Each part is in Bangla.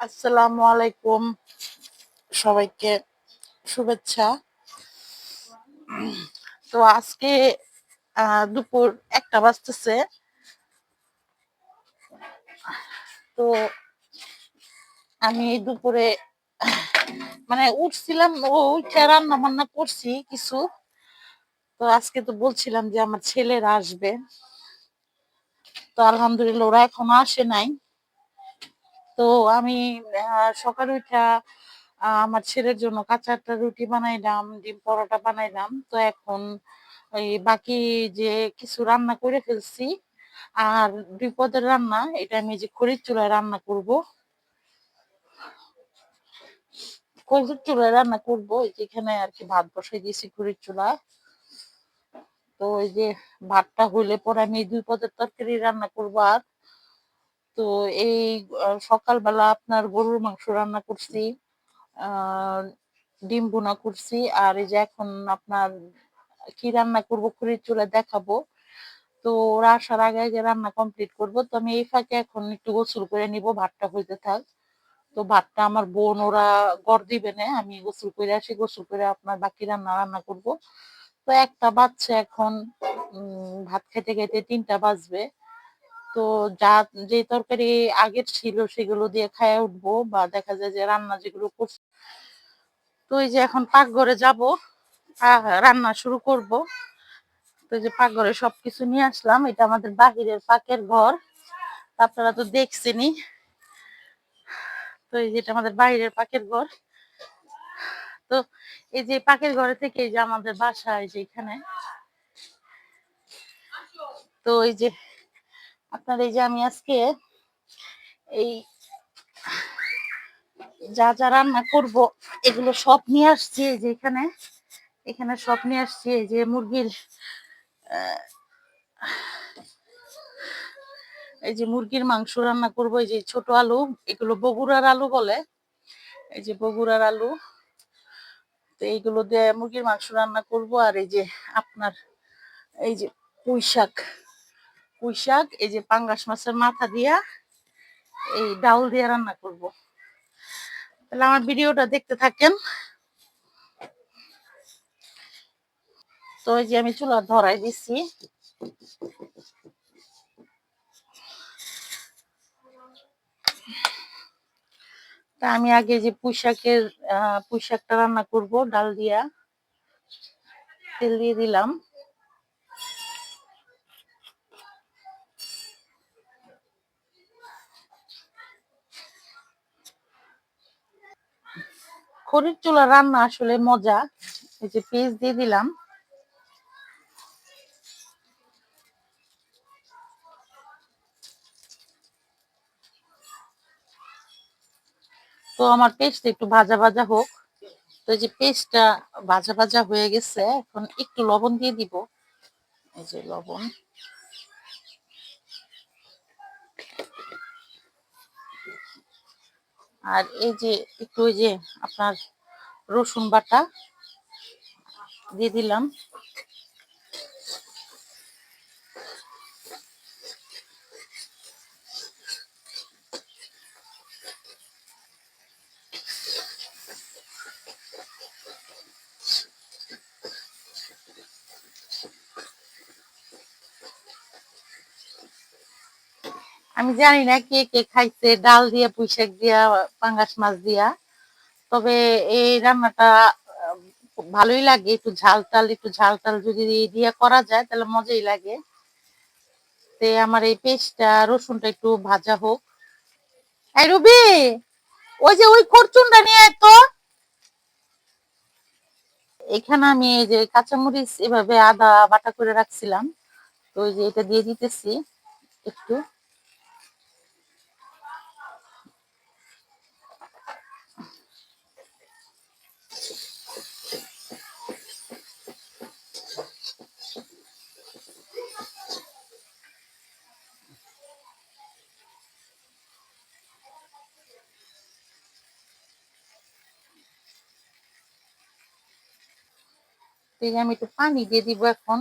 আসসালামু আলাইকুম, সবাইকে শুভেচ্ছা। তো আজকে দুপুর 1টা বাজতেছে। তো আমি দুপুরে মানে উঠছিলাম, উঠে রান্না বান্না করছি কিছু। তো আজকে তো বলছিলাম যে আমার ছেলেরা আসবে, তো আলহামদুলিল্লাহ ওরা এখনো আসে নাই। তো আমি সকালে উঠা আমার ছেলের জন্য কাঁচা একটা রুটি বানাইলাম, ডিম পরোটা বানাইলাম। তো এখন এই বাকি যে কিছু রান্না করে ফেলছি। আর 2 পদের রান্না, এটা আমি যে খড়ির চুলায় রান্না করব। খড়ির চুলায় রান্না করব, এই যে এখানে আর কি ভাত বসাই দিয়েছি খড়ির চুলায়। তো এই যে ভাতটা হইলে পরে আমি এই 2 পদের তরকারি রান্না করব। আর তো এই সকালবেলা আপনার গরুর মাংস রান্না করছি, আহ ডিম ভুনা করছি। আর এই যে এখন আপনার কি রান্না করব খড়ির চুলায় দেখাবো। তো ওরা আসার আগে আগে রান্না কমপ্লিট করব। তো আমি এই ফাঁকে এখন একটু গোসল করে নিব, ভাতটা হইতে থাক। তো ভাতটা আমার বোন ওরা গড় দিবে না, আমি গোসল করে আসি, গোসল করে আপনার বাকি রান্না রান্না করব। তো 1টা বাজছে এখন, ভাত খেতে খেতে 3টা বাজবে। তো যা যে তরকারি আগের ছিল সেগুলো দিয়ে খাইয়া উঠবো, বা দেখা যায় যে রান্না যেগুলো করছি। তো এই যে এখন পাকঘরে যাব, রান্না শুরু করব। তো এই যে পাকঘরে সবকিছু নিয়ে আসলাম, এটা আমাদের বাহিরের পাকের ঘর, আপনারা তো দেখছেনই। তো এই যে এটা আমাদের বাইরের পাকের ঘর। তো এই যে পাকের ঘরে থেকে এই যে আমাদের বাসা, এই যে এখানে। তো এই যে আপনার এই যে আমি আজকে এই যা যা রান্না করব এগুলো সব নিয়ে আসছি। এই যে এখানে এখানে সব নিয়ে আসছি। এই যে মুরগির মাংস রান্না করব। এই যে ছোট আলু, এগুলো বগুড়ার আলু বলে, এই যে বগুড়ার আলু। তো এইগুলো দিয়ে মুরগির মাংস রান্না করব। আর এই যে আপনার এই যে পুঁই শাক, এই যে পাঙ্গাস মাছের মাথা দিয়া এই ডাল দিয়ে রান্না করব। তাহলে আমার ভিডিওটা দেখতে থাকেন। তো এই যে আমি চুলা ধরাই দিছি। তা আমি আগে যে পুঁই শাকটা রান্না করব ডাল দিয়া, তেল দিয়ে দিলাম। খড়ির চুলা রান্না আসলে মজা। এই যে পেঁয়াজ দিয়ে দিলাম। তো আমার পেস্টটা একটু ভাজা ভাজা হোক। তো এই যে পেস্টটা ভাজা ভাজা হয়ে গেছে, এখন একটু লবণ দিয়ে দিব। এই যে লবণ, আর এই যে একটু ওই যে আপনার রসুন বাটা দিয়ে দিলাম। আমি জানি না কে কে খাইছে ডাল দিয়া, পুঁই শাক দিয়া, পাঙ্গাস মাছ দিয়া। তবে এই রান্নাটা খুব ভালোই লাগে। একটু ঝাল টাল যদি দিয়ে করা যায় তাহলে মজাই লাগে। তে আমার এই পেস্টটা রসুনটা একটু ভাজা হোক। এই রুবি, ওই যে ওই খরচুনটা নিয়ে আয় তো। এখানে আমি এই যে কাঁচামরিচ এভাবে আদা বাটা করে রাখছিলাম, তো ওই যে এটা দিয়ে দিতেছি একটু। তো এই যে আমি একটু পানি দিয়ে দিব এখন।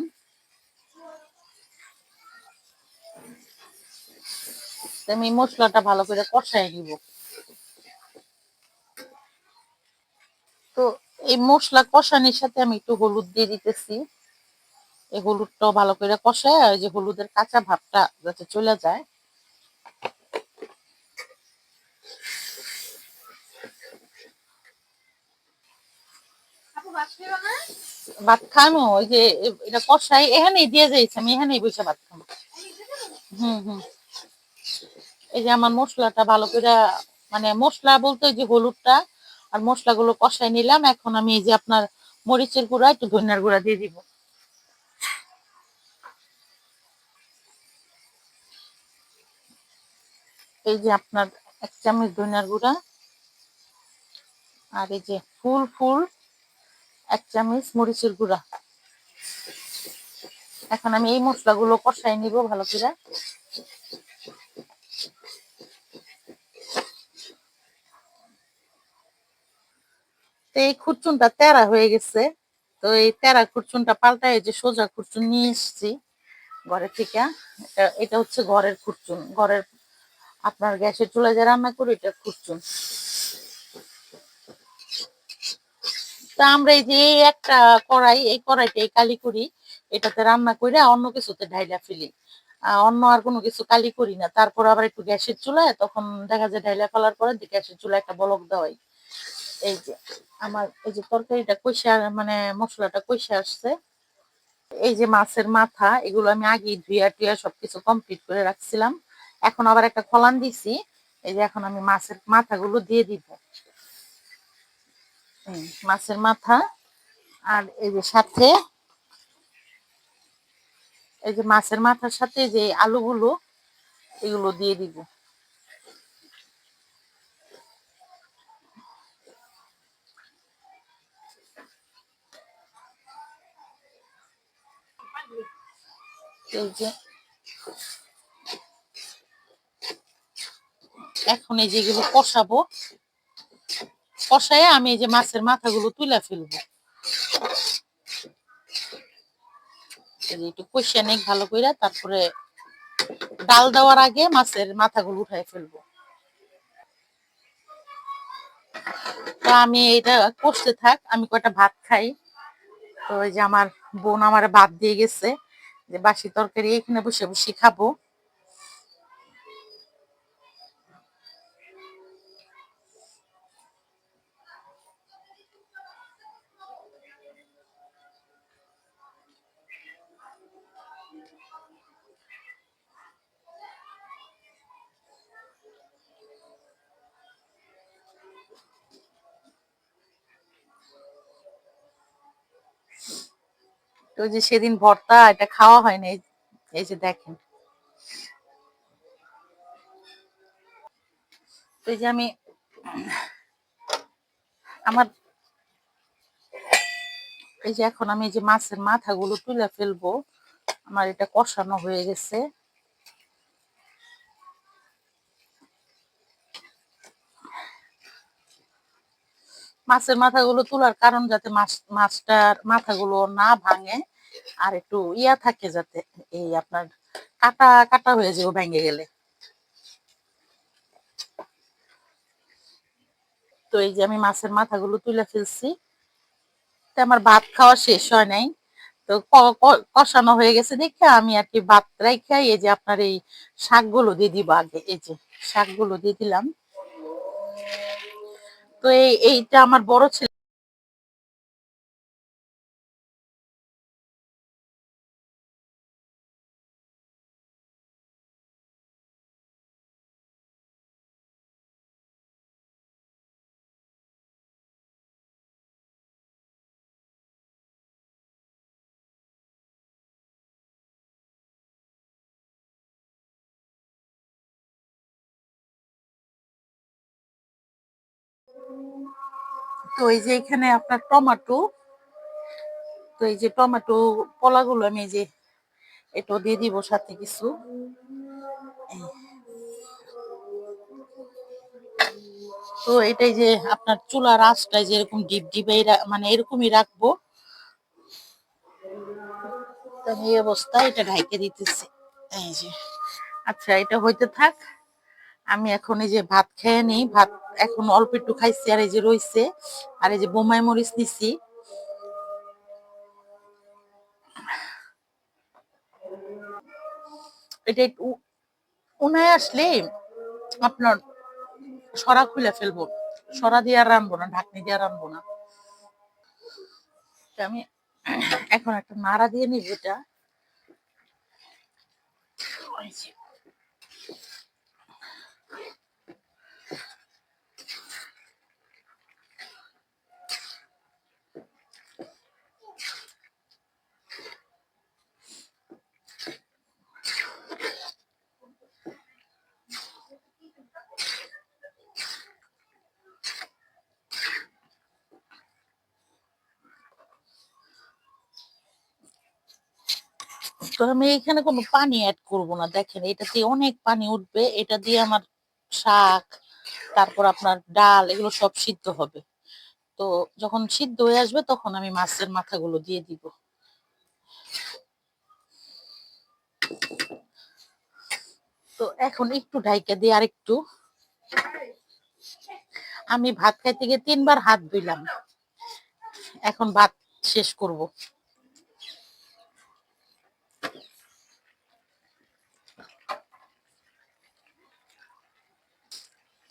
তো আমি মশলাটা ভালো করে কষাই নিব। তো এই মশলা কষানির সাথে আমি একটু হলুদ দিয়ে দিতেছি। এই হলুদটাও ভালো করে কষায়, ওই যে হলুদের কাঁচা ভাবটা যাতে চলে যায়। ভাত খামো, ওই যে এটা কষাই এখানেই দিয়ে যাইছে, আমি এখানেই বসে ভাত খাবো। হুম। এই যে আমার মশলাটা ভালো করে, মানে মশলা বলতে যে হলুদটা আর মশলাগুলো কষাই নিলাম। এখন আমি এই যে আপনার মরিচের গুঁড়া একটু ধনিয়ার গুঁড়া দিয়ে দিব। এই যে আপনার 1 চামচ ধনিয়ার গুঁড়া, আর এই যে ফুল 1 চামচ মরিচের গুঁড়া। এখন আমি এই মশলাগুলো কষাই নিব ভালো করে। তো এই খুরচুনটা তেড়া হয়ে গেছে। তো এই তেড়া খুরচুনটা পাল্টায় এই যে সোজা খুরচুন নিয়ে এসেছি ঘরের থেকে। এটা হচ্ছে ঘরের খুরচুন, ঘরের আপনার গ্যাসের চুলায় যে রান্না করি এটা খুরচুন। তা আমরা এই যে এই একটা কড়াই, এই কড়াইটাই কালি করি, এটাতে রান্না করে অন্য কিছুতে ঢাইলা ফেলি। অন্য আর কোনো কিছু কালি করি না। তারপর আবার একটু গ্যাসের চুলায় তখন দেখা যায় ঢাইলা ফেলার পরে গ্যাসের চুলায় একটা বলক দেওয়াই। এই যে আমার এই যে তরকারিটা কষে, মানে মশলাটা কষে আসছে। এই যে মাছের মাথা, এগুলো আমি আগে ধুইয়া টুইয়া সবকিছু কমপ্লিট করে রাখছিলাম। এখন আবার একটা ফলান দিছি। এই যে এখন আমি মাছের মাথাগুলো দিয়ে দিব। মাছের মাথা, আর এই যে সাথে এই যে মাছের মাথার সাথে যে আলুগুলো এগুলো দিয়ে দিব। এই যে এখন এই যেগুলো কষাবো, কষায় আমি এই যে মাছের মাথাগুলো তুলে ফেলবো। একটু কষিয়ে নেই ভালো করে, তারপরে ডাল দেওয়ার আগে মাছের মাথাগুলো উঠাই ফেলবো। তো আমি এটা কষতে থাক, আমি কয়টা ভাত খাই। তো ওই যে আমার বোন আমার ভাত দিয়ে গেছে, যে বাসি তরকারি এখানে বসে বসে খাবো। তো যে সেদিন ভর্তা এটা খাওয়া হয় না, এই যে দেখেন। তো এই যে আমি আমার এই যে এখন আমি এই যে মাছের মাথাগুলো তুলে ফেলবো। আমার এটা কষানো হয়ে গেছে। মাছের মাথাগুলো তোলার কারণ যাতে মাছটার মাথাগুলো না ভাঙে, আর একটু ইয়া থাকে যাতে, এই আপনার কাটা কাটা হয়ে যাবে ভেঙে গেলে। তো এই যে আমি মাছের মাথাগুলো তুলে ফেলছি। তো আমার ভাত খাওয়া শেষ হয় নাই। তো কষানো হয়ে গেছে দেখে আমি আর কি ভাত রেখে এই যে আপনার এই শাকগুলো দিয়ে দিব আগে। এই যে শাকগুলো দিয়ে দিলাম। তো এইটা আমার বড় ছেলে। তো এই যে এখানে আপনার টমেটো, তো এই যে টমেটো কলাগুলো আমি এই যে এটা দিয়ে দিব সাথে কিছু। তো এটাই যে আপনার চুলার আঁচটা যেরকম ডিপ ডিপ মানে এরকমই রাখবো। তো এই অবস্থায় এটা ঢাইকে দিতেছি। এই যে আচ্ছা, এটা হইতে থাক। আমি এখন এই যে ভাত খেয়ে নিই, ভাত এখন অল্প একটু খাইছি, আর এই যে রইছে, আর এই যে বোমাই মরিচ নিছি। এটা একটু উনায় আসলে আপনার সরা খুলে ফেলবো, সরা দিয়ে আর রানবো না, ঢাকনি দিয়ে রানবো না। আমি এখন একটা নাড়া দিয়ে নিব এটা। তো আমি এখানে কোনো পানি অ্যাড করব না, দেখেন এটাতে অনেক পানি উঠবে, এটা দিয়ে আমার শাক, তারপর আপনার ডাল, এগুলো সব সিদ্ধ হবে। তো যখন সিদ্ধ হয়ে আসবে তখন আমি মাছের মাথাগুলো দিয়ে দিব। তো এখন একটু ঢাইকা দিয়ে আরেকটু, আমি ভাত খাইতে গিয়ে 3 বার হাত ধুইলাম, এখন ভাত শেষ করব।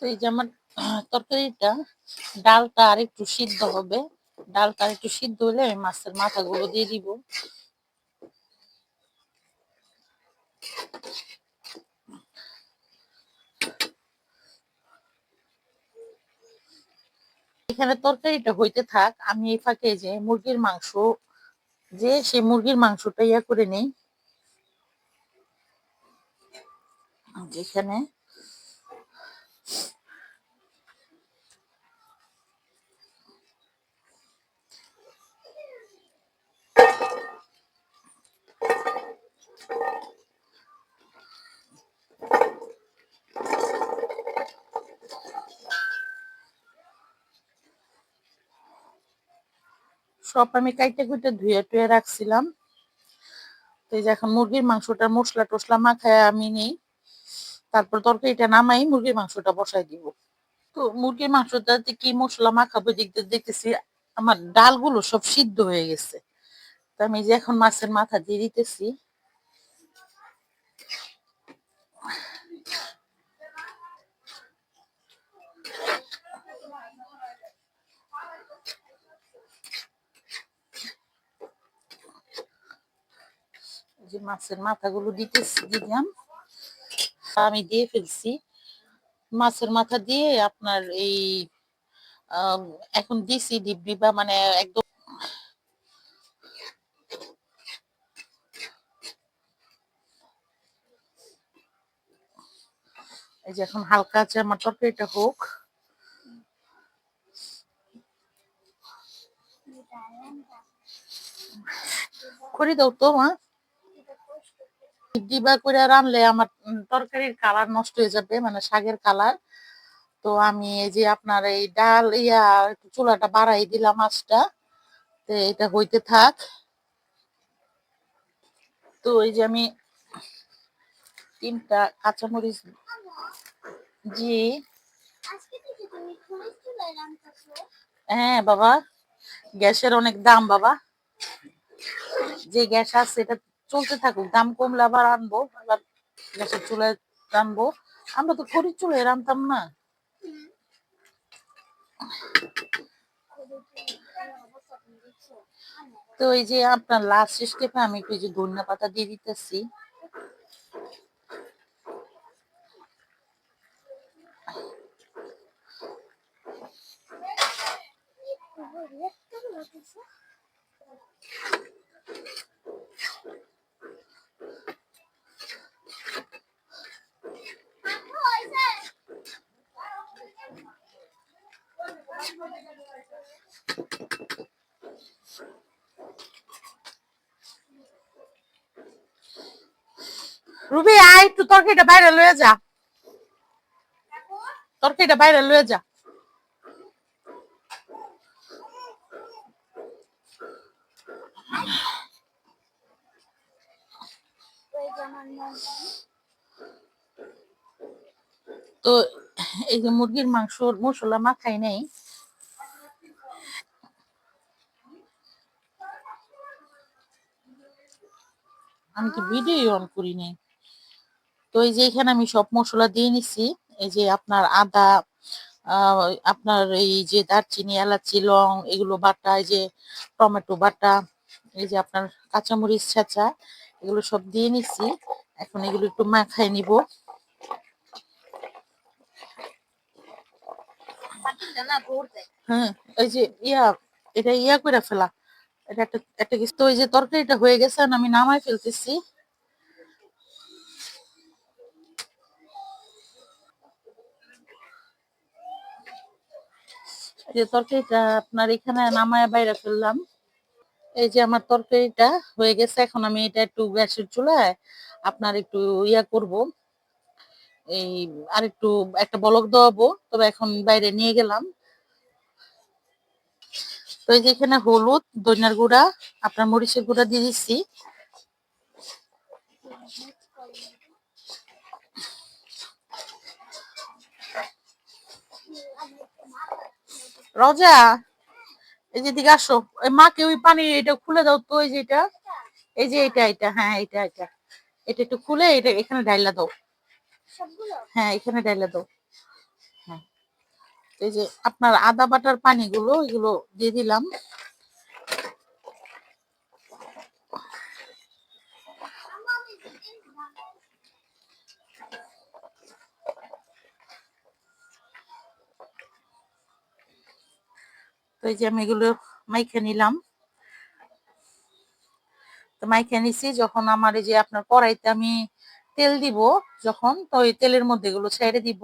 তো এই যে আমার তরকারিটা, ডালটা আর একটু সিদ্ধ হবে, ডালটা আর একটু সিদ্ধ হলে আমি মাছের মাথাগুলো দিয়ে দিব। এখানে তরকারিটা হইতে থাক, আমি এই ফাঁকে যে মুরগির মাংস, যে সেই মুরগির মাংসটা ইয়া করে নেই। যেখানে সব আমি কাইটে কুইটে ধুয়ে টুয়ে রাখছিলাম। তো এই যে এখন মুরগির মাংসটা মশলা টসলা মাখায় আমি নেই, তারপর তরকারিটা নামাই মুরগির মাংসটা বসাই দিব। তো মুরগির মাংসটাতে কি মশলা মাখাবো দেখতে দেখতেছি আমার ডালগুলো সব সিদ্ধ হয়ে গেছে। তো আমি যে এখন মাছের মাথা দিয়ে দিতেছি। যে মাছের মাথাগুলো দিতেছি, দিলাম, আমি দিয়ে ফেলছি। মাছের মাথা দিয়ে আপনার এই আহ, এখন দিছি দিব্যি বা মানে একদম, এই যে এখন হালকা আছে আমার তরকারিটা হোক। করে দাও তো মা, ডিবা করে রানলে আমার তরকারির কালার নষ্ট হয়ে যাবে, মানে শাকের কালার। তো আমি এই যে আপনার এই ডাল ইয়া একটু চুলাটা বাড়াই দিলাম আঁচটা, তো এটা হইতে থাক। তো এই যে আমি 3টা কাঁচামরিচ, জি হ্যাঁ বাবা, গ্যাসের অনেক দাম বাবা, যে গ্যাস আছে এটা চলতে থাকুক, দাম কমলে আবার আনবো, আবার গ্যাসের চুলায় রানবো। আমরা তো খড়ির চুলায় রানতাম না। তো এই যে আপনার লাস্ট স্টেপে আমি একটু যে ধনিয়া পাতা দিয়ে দিতেছি। রুবি আয় একটু তরকারিটা বাইরে লয়ে যা, তরকারিটা বাইরে লয়ে যা। তো তো এই যে মুরগির মাংসর মশলা মাখাই নেই, আমি কি ভিডিও অন করি নাই। তো এই যে এখানে আমি সব মশলা দিয়ে নিছি। এই যে আপনার আদা, আপনার এই যে দারচিনি, এলাচি, লং এগুলো বাটা, এই যে টমেটো বাটা, এই যে আপনার কাঁচামরিচ ছেঁচা, এগুলো সব দিয়ে নিছি। এখন এগুলো একটু মাখাই নিব। হ্যাঁ, এই যে এটা করে ফেলা, এটা একটা একটা কিছু। তো এই যে তরকারিটা হয়ে গেছে, আমি নামাই ফেলতেছি। যে তরকারিটা আপনার এখানে নামায় বাইরে ফেললাম। এই যে আমার তরকারিটা হয়ে গেছে। এখন আমি এটা একটু গ্যাসের চুলায় আপনার একটু করব, এই আর একটু একটা বলক দেওয়াবো। তবে এখন বাইরে নিয়ে গেলাম। তো এই যে এখানে হলুদ, ধনিয়ার গুঁড়া, আপনার মরিচের গুঁড়া দিয়ে দিচ্ছি। রোজা, এই যে দিকে আসো, ওই মাকে ওই পানি এটা খুলে দাও তো। এই যে এটা, এই যে এটা, হ্যাঁ এটা এটা একটু খুলে এটা এখানে ঢাইলা দাও। হ্যাঁ, এখানে ঢাইলা দাও। হ্যাঁ, এই যে আপনার আদা বাটার পানিগুলো এগুলো দিয়ে দিলাম। তো এই যে আমি এগুলো মাইখে নিলাম। তো মাইখে নিছি। যখন আমার এই যে আপনার কড়াইতে আমি তেল দিব, যখন তো ওই তেলের মধ্যে এগুলো ছেড়ে দিব।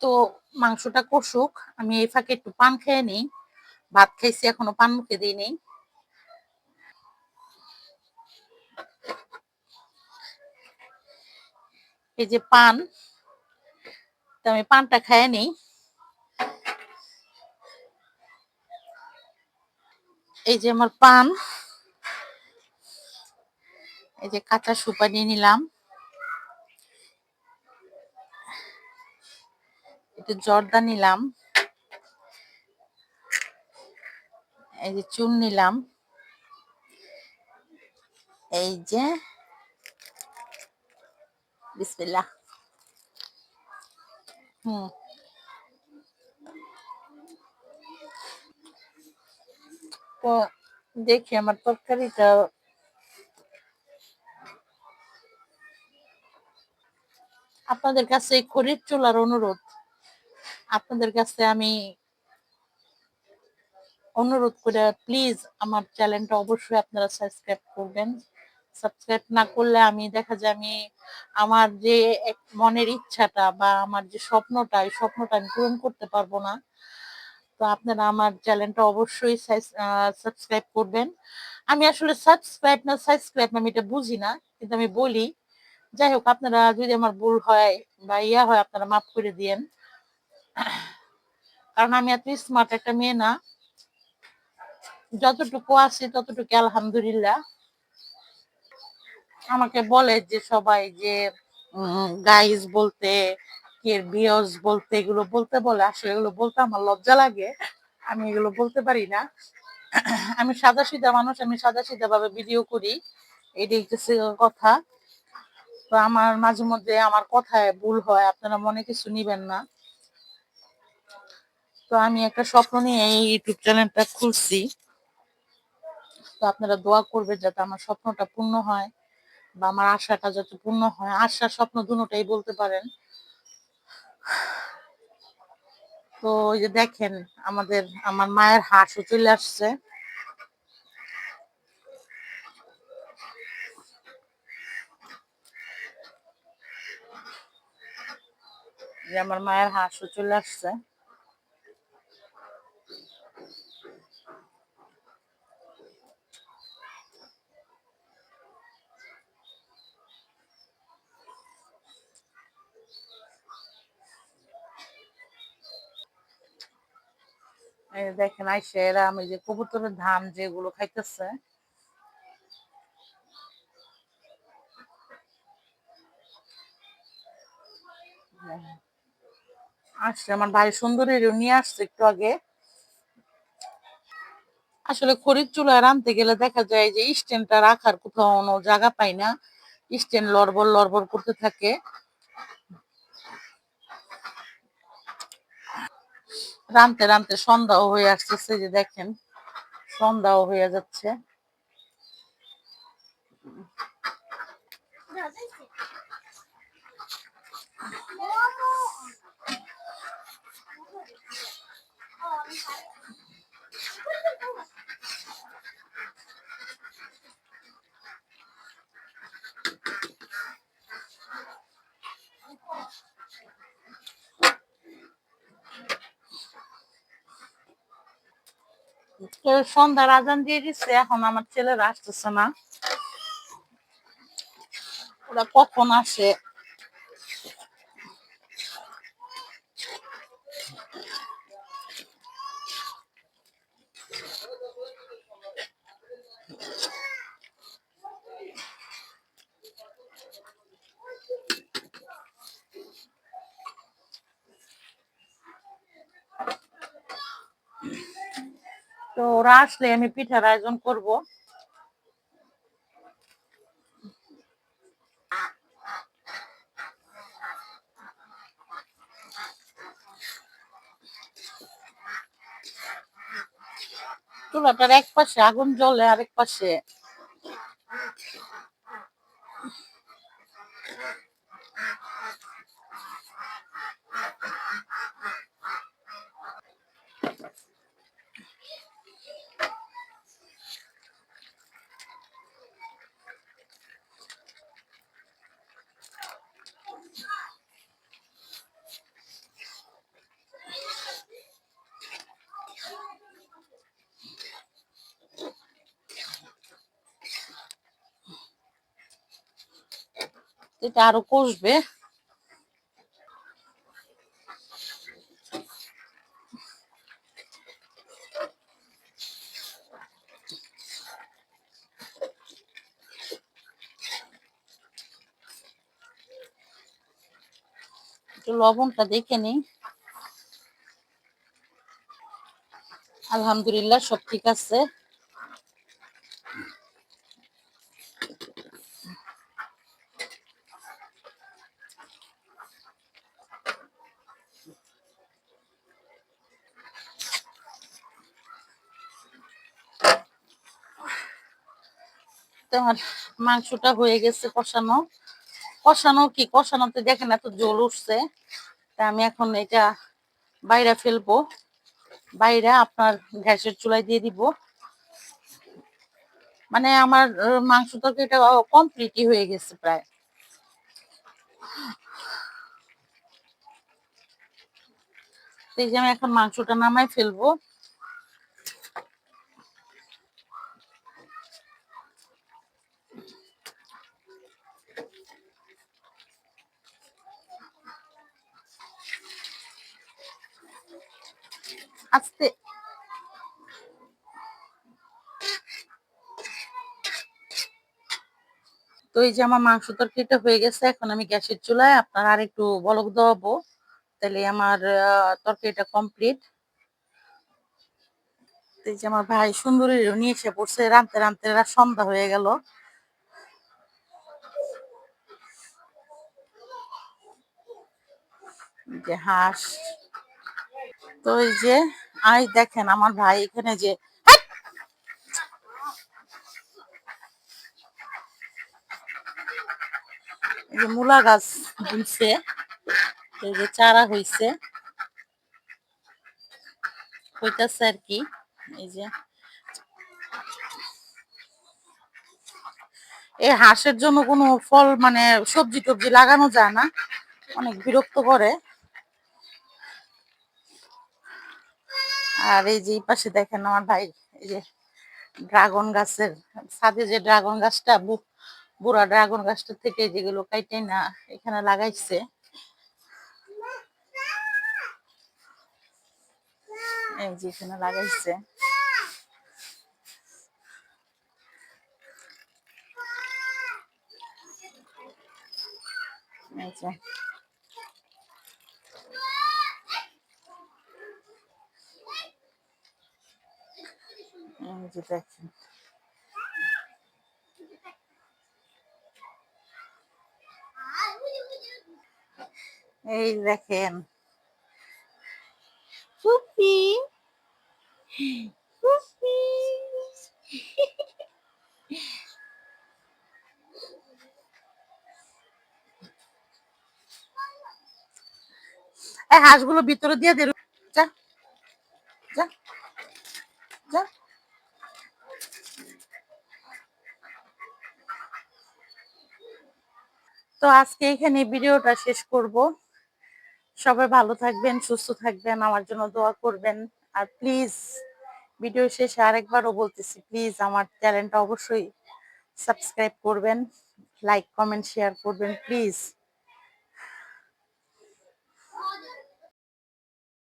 তো মাংসটা কষুক, আমি এই ফাঁকে একটু পান খেয়ে নিই। ভাত খাইছি, এখনো পান মুখে দিই নেই। এই যে পান, তো আমি পানটা খেয়ে নিই। এই যে আমার পান, এই যে কাঁচা সুপারি নিলাম, একটু জর্দা নিলাম, এই যে চুন নিলাম, এই যে বিসমিল্লাহ। হুম, তো দেখি আমার তরকারিটা। আপনাদের কাছে খড়ির চুলার অনুরোধ, আপনাদের কাছে আমি অনুরোধ করে প্লিজ আমার চ্যানেলটা অবশ্যই আপনারা সাবস্ক্রাইব করবেন। সাবস্ক্রাইব না করলে আমি দেখা যায় আমি আমার যে এক মনের ইচ্ছাটা বা আমার যে স্বপ্নটা, এই স্বপ্নটা আমি পূরণ করতে পারবো না। তো আপনারা আমার চ্যানেলটা অবশ্যই সাবস্ক্রাইব করবেন। আমি আসলে সাবস্ক্রাইব না সাবস্ক্রাইব আমি এটা বুঝি না, কিন্তু আমি বলি। যাই হোক, আপনারা যদি আমার ভুল হয় বা হয়, আপনারা মাফ করে দিয়েন। কারণ আমি এত স্মার্ট একটা মেয়ে না, যতটুকু আছে ততটুকু আলহামদুলিল্লাহ। আমাকে বলে যে সবাই যে গাইস বলতে, কি ভিউয়ার্স বলতে, এগুলো বলতে বলে। আসলে এগুলো বলতে আমার লজ্জা লাগে, আমি এগুলো বলতে পারি না। আমি সাদা সিধা মানুষ, আমি সাদা সিধা ভাবে ভিডিও করি, এটাই হচ্ছে কথা। তো আমার মাঝে মধ্যে আমার কথায় ভুল হয়, আপনারা মনে কিছু নিবেন না। তো আমি একটা স্বপ্ন নিয়ে এই ইউটিউব চ্যানেলটা খুলছি। তো আপনারা দোয়া করবেন যাতে আমার স্বপ্নটা পূর্ণ হয় বা আমার আশাটা যাতে পূর্ণ হয়, আশা স্বপ্ন দুটোটাই বলতে পারেন। তো ওই যে দেখেন, আমার মায়ের হাঁসও চলে আসছে। যে আমার মায়ের হাঁসও চলে আসছে। এই যে দেখেন আইসে এরা, আমি যে কবুতরের ধান যেগুলো খাইতেছে। আসছে আমার ভাই সুন্দরী নিয়ে আসছে একটু আগে। আসলে খড়ির চুলায় রাঁধতে গেলে দেখা যায় যে স্ট্যান্ডটা রাখার কোথাও কোনো জায়গা পাই না, স্ট্যান্ড লড়বড় লড়বড় করতে থাকে। রাঁধতে রাঁধতে সন্ধ্যাও হয়ে আসতেছে, যে দেখেন সন্ধ্যাও হয়ে যাচ্ছে। তো সন্ধ্যার আজান দিয়ে দিচ্ছে, এখন আমার ছেলেরা আসতেছে না, ওরা কখন আসে। তো ওরা আসলে আমি পিঠার আয়োজন করব। চুলাটার এক পাশে আগুন জ্বলে, আরেক পাশে এটা আরো কষবে। একটু লবণটা দেখে নিই। আলহামদুলিল্লাহ সব ঠিক আছে। তো আমার মাংসটা হয়ে গেছে কষানো। কষানো কি, কষানোতে দেখেন এত জল উঠছে। তা আমি এখন এটা বাইরে ফেলবো, বাইরে আপনার গ্যাসের চুলায় দিয়ে দিব। মানে আমার মাংস তরকারিটা কমপ্লিটই হয়ে গেছে প্রায়। এই যে আমি এখন মাংসটা নামাই ফেলবো। আস্তে। তো এই যে আমার মাংস তরকারিটা হয়ে গেছে, এখন আমি গ্যাসের চুলায় আপনার আর একটু বলক দেওয়াবো, তাহলে আমার তরকারিটা কমপ্লিট। এই যে আমার ভাই সুন্দরী নিয়ে এসে পড়ছে, রানতে রানতে রাত সন্ধ্যা হয়ে গেল। যে হাঁস, তো এই যে দেখেন আমার ভাই এখানে যে এই যে মূলা গাছ বুনছে, এই যে চারা হইতাছে আর কি। এই যে এই হাঁসের জন্য কোনো ফল মানে সবজি টবজি লাগানো যায় না, অনেক বিরক্ত করে। আর এই যে এই পাশে দেখেন আমার ভাই এই যে ড্রাগন গাছের ছাদে যে ড্রাগন গাছটা বুড়া ড্রাগন গাছটা থেকে যেগুলো কাইটে না এখানে লাগাইছে, এই যে এখানে লাগাইছে। এই যে দেখেন, এই দেখেন ফুপি ফুপি। এই হাঁসগুলো ভিতরে দিয়ে দে, যা যা যা। তো আজকে এখানে ভিডিওটা শেষ করব। সবাই ভালো থাকবেন, সুস্থ থাকবেন, আমার জন্য দোয়া করবেন। আর প্লিজ ভিডিও শেষে আরেকবারও বলতেছি, প্লিজ আমার চ্যানেলটা অবশ্যই সাবস্ক্রাইব করবেন, লাইক কমেন্ট শেয়ার করবেন প্লিজ।